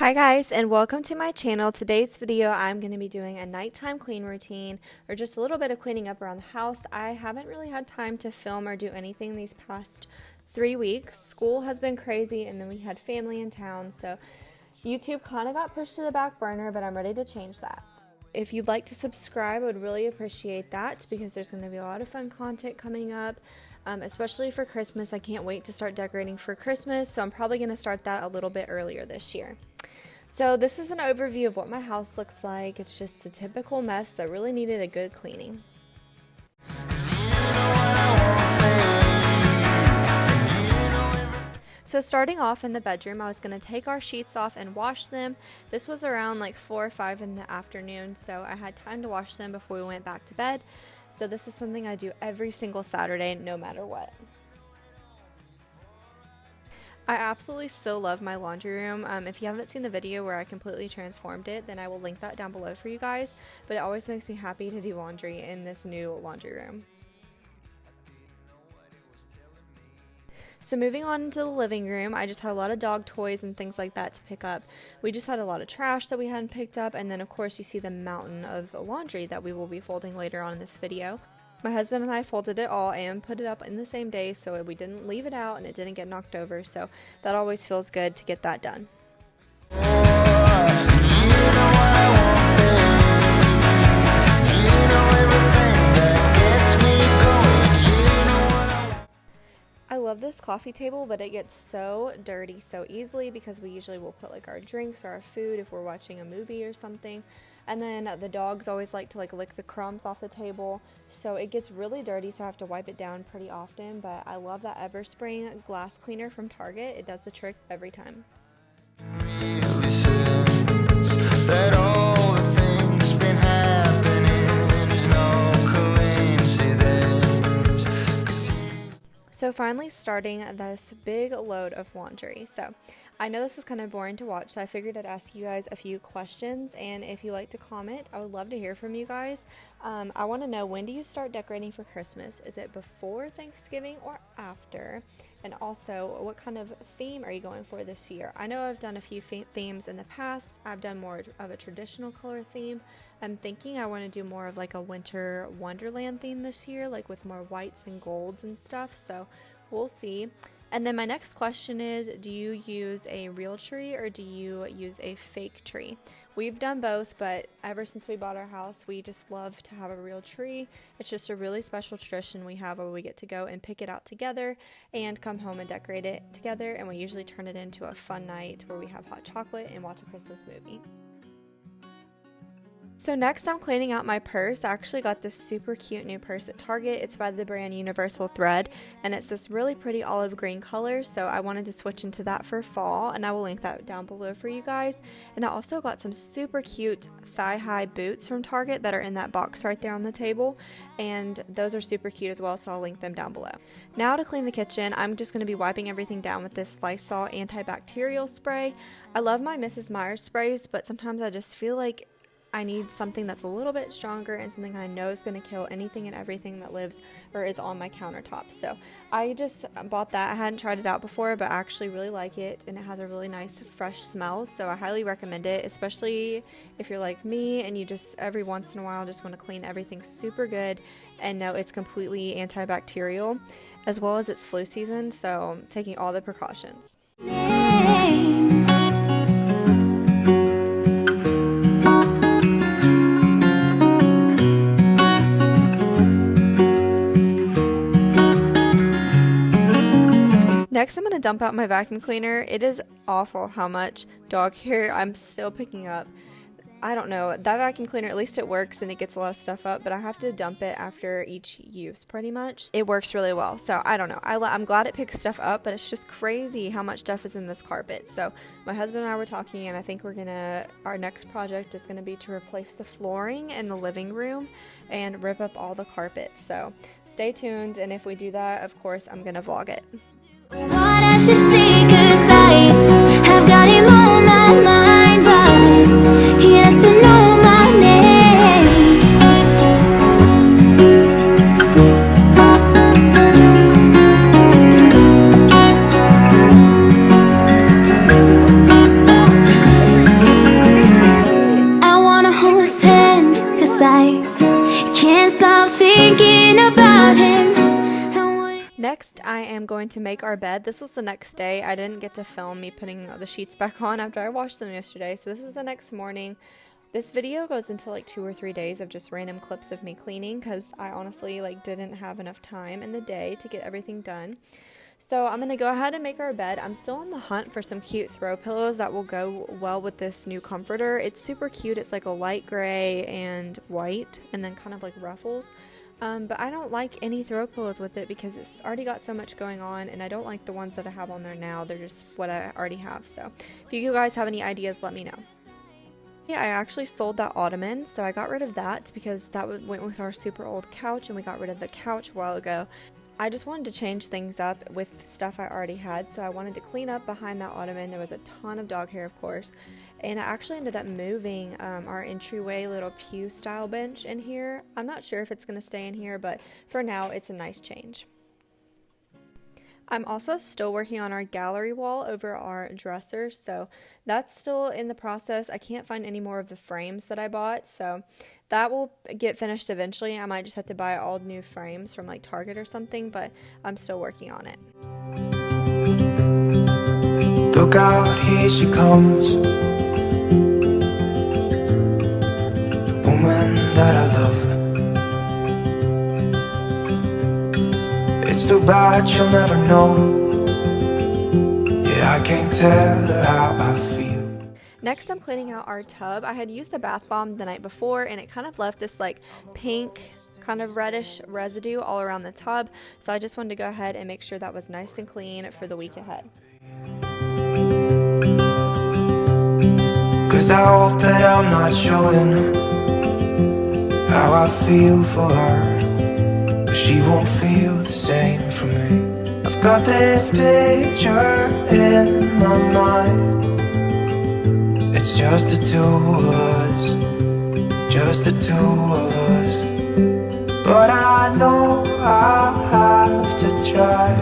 Hi guys, and welcome to my channel. Today's video I'm going to be doing a nighttime clean routine, or just a little bit of cleaning up around the house. I haven't really had time to film or do anything these past 3 weeks. School has been crazy, and then we had family in town, so YouTube kind of got pushed to the back burner, but I'm ready to change that. If you'd like to subscribe, I would really appreciate that, because there's going to be a lot of fun content coming up. Especially for Christmas. I can't wait to start decorating for Christmas, so I'm probably going to start that a little bit earlier this year. So this is an overview of what my house looks like. It's just a typical mess that really needed a good cleaning. So starting off in the bedroom, I was going to take our sheets off and wash them. This was around like 4 or 5 in the afternoon, so I had time to wash them before we went back to bed. So this is something I do every single Saturday, no matter what. I absolutely still love my laundry room. If you haven't seen the video where I completely transformed it, then I will link that down below for you guys. But it always makes me happy to do laundry in this new laundry room. So moving on into the living room, I just had a lot of dog toys and things like that to pick up. We just had a lot of trash that we hadn't picked up, and then of course you see the mountain of laundry that we will be folding later on in this video. My husband and I folded it all and put it up in the same day, so we didn't leave it out and it didn't get knocked over, so that always feels good to get that done. I love this coffee table, but it gets so dirty so easily because we usually will put like our drinks or our food if we're watching a movie or something. And then the dogs always like to lick the crumbs off the table, so it gets really dirty, so I have to wipe it down pretty often. But I love that Everspring glass cleaner from Target. It does the trick every time. So finally starting this big load of laundry. So I know this is kind of boring to watch, so I figured I'd ask you guys a few questions, and if you like to comment, I would love to hear from you guys. I want to know, when do you start decorating for Christmas? Is it before Thanksgiving or after? And also, what kind of theme are you going for this year? I know I've done a few themes in the past. I've done more of a traditional color theme. I'm thinking I want to do more of like a winter wonderland theme this year, like with more whites and golds and stuff, so we'll see. And then my next question is, do you use a real tree or do you use a fake tree? We've done both, but ever since we bought our house, we just love to have a real tree. It's just a really special tradition we have where we get to go and pick it out together and come home and decorate it together, and we usually turn it into a fun night where we have hot chocolate and watch a Christmas movie. So next I'm cleaning out my purse. I actually got this super cute new purse at Target. It's by the brand Universal Thread, and it's this really pretty olive green color, so I wanted to switch into that for fall, and I will link that down below for you guys. And I also got some super cute thigh-high boots from Target that are in that box right there on the table, and those are super cute as well, so I'll link them down below. Now to clean the kitchen, I'm just going to be wiping everything down with this Lysol antibacterial spray. I love my Mrs. Meyer's sprays, but sometimes I just feel like I need something that's a little bit stronger and something I know is going to kill anything and everything that lives or is on my countertop. So I just bought that. I hadn't tried it out before, but I actually really like it, and it has a really nice fresh smell, so I highly recommend it, especially if you're like me and you just every once in a while just want to clean everything super good and know it's completely antibacterial, as well as it's flu season, so taking all the precautions. Next, I'm going to dump out my vacuum cleaner. It is awful how much dog hair I'm still picking up. I don't know, that vacuum cleaner, at least it works and it gets a lot of stuff up, but I have to dump it after each use pretty much. It works really well, so I don't know. I'm glad it picks stuff up, but it's just crazy how much stuff is in this carpet. So my husband and I were talking, and I think our next project is going to be to replace the flooring in the living room and rip up all the carpets. So stay tuned, and if we do that, of course, I'm going to vlog it. What I should say, 'cause I have got him on my mind, but he has to know my name. am going to make our bed. This was the next day. I didn't get to film me putting the sheets back on after I washed them yesterday, so this is the next morning. This video goes into like 2 or 3 days of just random clips of me cleaning because I honestly didn't have enough time in the day to get everything done. So I'm going to go ahead and make our bed. I'm still on the hunt for some cute throw pillows that will go well with this new comforter. It's super cute. It's like a light gray and white and then kind of like ruffles. But I don't like any throw pillows with it because it's already got so much going on, and I don't like the ones that I have on there now. They're just what I already have. So if you guys have any ideas, let me know. Yeah, I actually sold that ottoman, so I got rid of that because that went with our super old couch, and we got rid of the couch a while ago. I just wanted to change things up with stuff I already had, so I wanted to clean up behind that ottoman. There was a ton of dog hair, of course, and I actually ended up moving our entryway little pew style bench in here. I'm not sure if it's going to stay in here, but for now it's a nice change. I'm also still working on our gallery wall over our dresser, so that's still in the process. I can't find any more of the frames that I bought, so that will get finished eventually. I might just have to buy all new frames from like Target or something, but I'm still working on it. Look out, here she comes, the woman that I love. It's too bad she'll never know. Yeah, I can't tell her how I feel. Next, I'm cleaning out our tub. I had used a bath bomb the night before, and it kind of left this like pink kind of reddish residue all around the tub, so I just wanted to go ahead and make sure that was nice and clean for the week ahead. Cause I hope that I'm not showing how I feel for her, but she won't feel the same for me. I've got this picture in my mind. It's just the two of us, just the two of us. But I know I have to try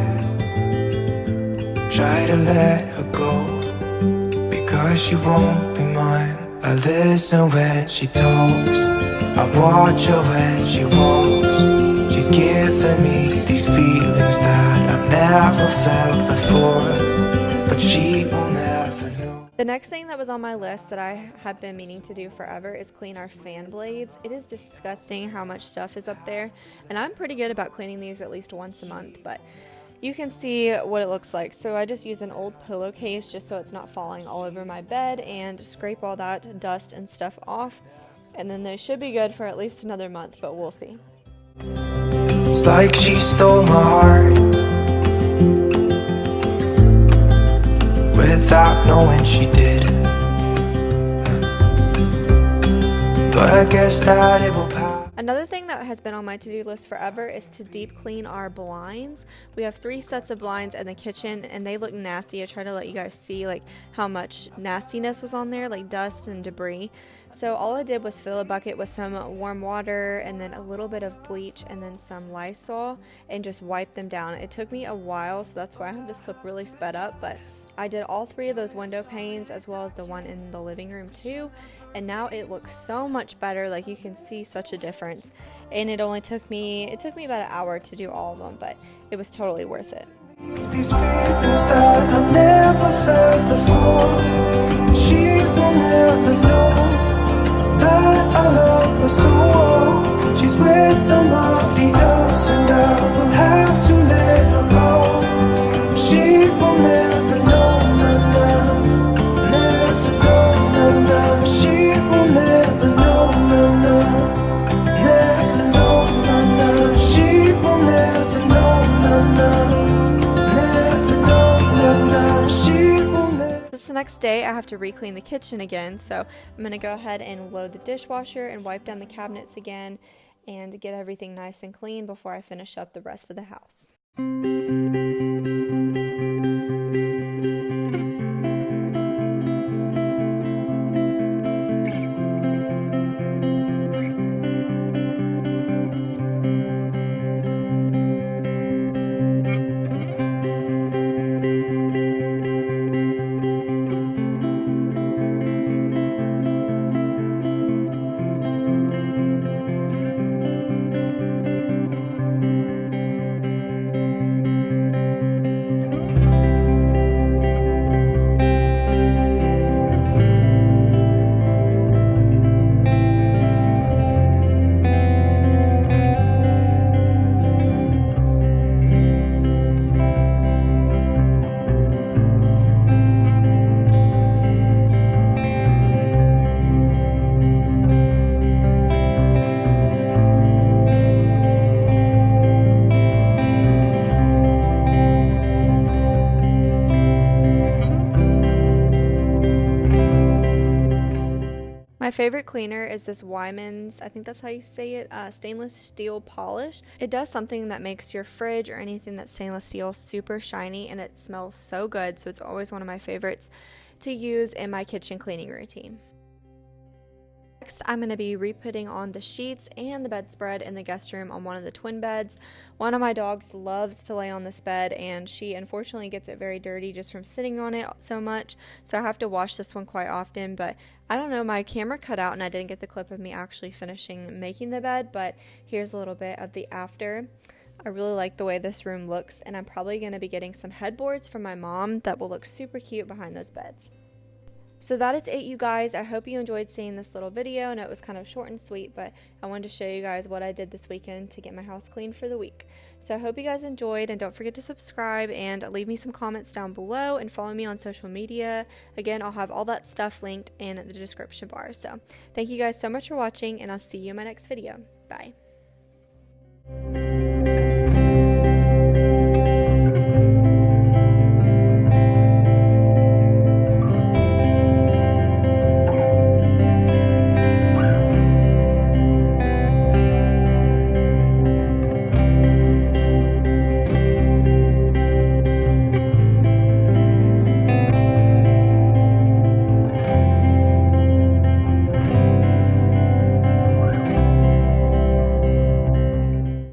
to let her go, because she won't be mine. I listen when she talks, I watch her when she walks. She's giving me these feelings that I've never felt before, but she will never know. The next thing that was on my list that I have been meaning to do forever is clean our fan blades. It is disgusting how much stuff is up there, and I'm pretty good about cleaning these at least once a month, but you can see what it looks like. So I just use an old pillowcase just so it's not falling all over my bed and scrape all that dust and stuff off. And then they should be good for at least another month, but we'll see. It's like she stole my heart without knowing she did. But I guess that it will pass. Another thing that has been on my to-do list forever is to deep clean our blinds. We have 3 sets of blinds in the kitchen, and they look nasty. I try to let you guys see like how much nastiness was on there, like dust and debris. So all I did was fill a bucket with some warm water and then a little bit of bleach and then some Lysol and just wipe them down. It took me a while, so that's why I have this clip really sped up, but I did all 3 of those window panes as well as the one in the living room too, and now it looks so much better. Like you can see such a difference, and it took me about an hour to do all of them, but it was totally worth it. These feelings that I've never felt before, she will never know that I love her so well. She's with somebody else, and I will have to let her go. She will never know, never know, she will never know, never know, she will never know, It's the next day. I have to re-clean the kitchen again, so I'm going to go ahead and load the dishwasher and wipe down the cabinets again and get everything nice and clean before I finish up the rest of the house. My favorite cleaner is this Wyman's, I think that's how you say it, stainless steel polish. It does something that makes your fridge or anything that's stainless steel super shiny, and it smells so good, so it's always one of my favorites to use in my kitchen cleaning routine. Next, I'm going to be re-putting on the sheets and the bedspread in the guest room on one of the twin beds. One of my dogs loves to lay on this bed, and she unfortunately gets it very dirty just from sitting on it so much, so I have to wash this one quite often. But I don't know, my camera cut out and I didn't get the clip of me actually finishing making the bed, but here's a little bit of the after. I really like the way this room looks, and I'm probably going to be getting some headboards from my mom that will look super cute behind those beds. So that is it, you guys. I hope you enjoyed seeing this little video. I know it was kind of short and sweet, but I wanted to show you guys what I did this weekend to get my house clean for the week. So I hope you guys enjoyed, and don't forget to subscribe and leave me some comments down below and follow me on social media. Again, I'll have all that stuff linked in the description bar. So thank you guys so much for watching, and I'll see you in my next video. Bye.